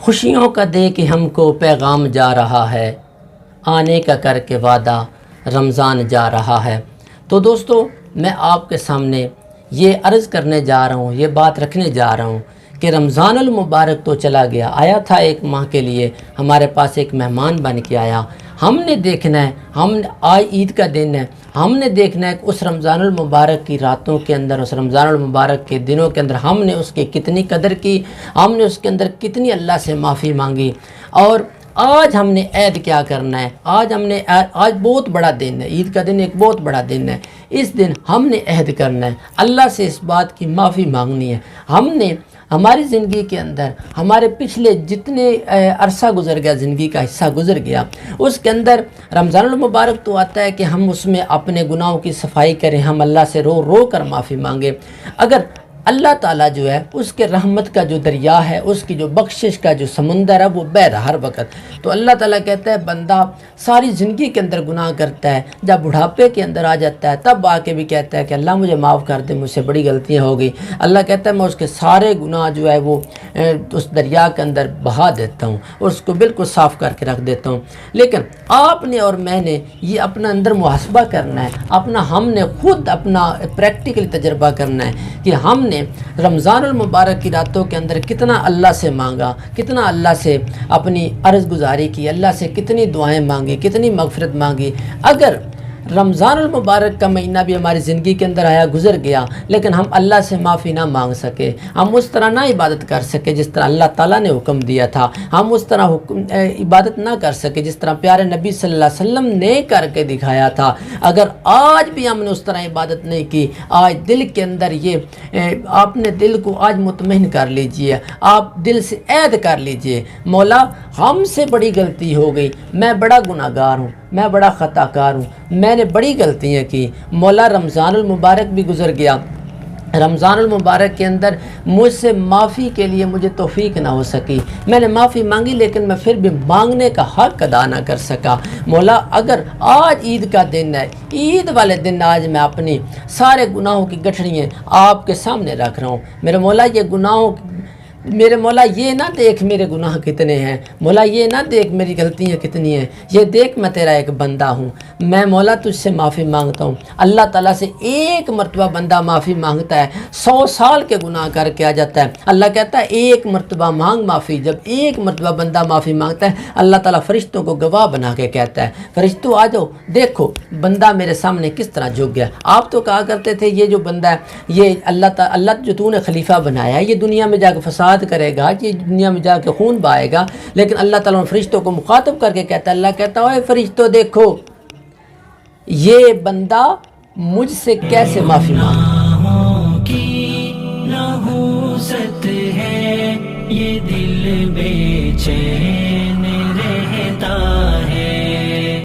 خوشیوں کا دے کہ ہم کو پیغام جا رہا ہے، آنے کا کر کے وعدہ رمضان جا رہا ہے۔ تو دوستو، میں آپ کے سامنے یہ عرض کرنے جا رہا ہوں، یہ بات رکھنے جا رہا ہوں کہ رمضان المبارک تو چلا گیا، آیا تھا ایک ماہ کے لیے، ہمارے پاس ایک مہمان بن کے آیا۔ ہم نے دیکھنا ہے، آج عید کا دن ہے، ہم نے دیکھنا ہے کہ اس رمضان المبارک کی راتوں کے اندر، اس رمضان المبارک کے دنوں کے اندر ہم نے اس کی کتنی قدر کی، ہم نے اس کے اندر کتنی اللہ سے معافی مانگی۔ اور آج ہم نے عید کیا کرنا ہے، آج بہت بڑا دن ہے، عید کا دن ایک بہت بڑا دن ہے۔ اس دن ہم نے عہد کرنا ہے، اللہ سے اس بات کی معافی مانگنی ہے۔ ہم نے ہماری زندگی کے اندر ہمارے پچھلے جتنے عرصہ گزر گیا، زندگی کا حصہ گزر گیا، اس کے اندر رمضان المبارک تو آتا ہے کہ ہم اس میں اپنے گناہوں کی صفائی کریں، ہم اللہ سے رو رو کر معافی مانگیں۔ اگر اللہ تعالیٰ جو ہے اس کے رحمت کا جو دریا ہے، اس کی جو بخشش کا جو سمندر ہے، وہ بہہ رہا ہر وقت۔ تو اللہ تعالیٰ کہتا ہے بندہ ساری زندگی کے اندر گناہ کرتا ہے، جب بڑھاپے کے اندر آ جاتا ہے تب آ کے بھی کہتا ہے کہ اللہ مجھے معاف کر دے، مجھ سے بڑی غلطیاں ہو گئی۔ اللہ کہتا ہے میں اس کے سارے گناہ جو ہے وہ اس دریا کے اندر بہا دیتا ہوں اور اس کو بالکل صاف کر کے رکھ دیتا ہوں۔ لیکن آپ نے اور میں نے یہ اپنا اندر محاسبہ کرنا ہے، ہم نے خود اپنا پریکٹیکل تجربہ کرنا ہے کہ ہم نے رمضان المبارک کی راتوں کے اندر کتنا اللہ سے مانگا، کتنا اللہ سے اپنی عرض گزاری کی، اللہ سے کتنی دعائیں مانگی، کتنی مغفرت مانگی۔ اگر رمضان المبارک کا مہینہ بھی ہماری زندگی کے اندر آیا، گزر گیا، لیکن ہم اللہ سے معافی نہ مانگ سکے، ہم اس طرح نہ عبادت کر سکے جس طرح اللہ تعالیٰ نے حکم دیا تھا، ہم اس طرح عبادت نہ کر سکے جس طرح پیارے نبی صلی اللہ علیہ وسلم نے کر کے دکھایا تھا، اگر آج بھی ہم نے اس طرح عبادت نہیں کی، آج دل کے اندر آپ نے دل کو آج مطمئن کر لیجئے، آپ دل سے عہد کر لیجئے، مولا ہم سے بڑی غلطی ہو گئی، میں بڑا گناہ گار ہوں، میں بڑا خطا کار ہوں، میں نے بڑی غلطیاں کی، مولا رمضان المبارک بھی گزر گیا، رمضان المبارک کے اندر مجھ سے معافی کے لیے مجھے توفیق نہ ہو سکی، میں نے معافی مانگی لیکن میں پھر بھی مانگنے کا حق ادا نہ کر سکا۔ مولا اگر آج عید کا دن ہے، عید والے دن آج میں اپنی سارے گناہوں کی گٹھڑیاں آپ کے سامنے رکھ رہا ہوں، میرے مولا یہ نہ دیکھ میرے گناہ کتنے ہیں، مولا یہ نہ دیکھ میری غلطیاں کتنی ہیں، یہ دیکھ میں تیرا ایک بندہ ہوں، میں مولا تجھ سے معافی مانگتا ہوں۔ اللہ تعالیٰ سے ایک مرتبہ بندہ معافی مانگتا ہے، 100 سال کے گناہ کر کے آ جاتا ہے۔ اللہ کہتا ہے ایک مرتبہ مانگ معافی، جب ایک مرتبہ بندہ معافی مانگتا ہے اللہ تعالیٰ فرشتوں کو گواہ بنا کے کہتا ہے فرشتوں آ جاؤ، دیکھو بندہ میرے سامنے کس طرح جھک گیا۔ آپ تو کہا کرتے تھے یہ جو بندہ ہے یہ اللہ جو تو نے خلیفہ بنایا ہے یہ دنیا میں جا کے فساد کرے گا، یہ دنیا میں جا کے خون بہائے گا، لیکن اللہ تعالیٰ نے فرشتوں کو مخاطب کر کے کہتا ہے، اللہ کہتا ہے اے فرشتوں دیکھو یہ بندہ مجھ سے کیسے معافی مانگا۔ نحوست ہے یہ دل بے چین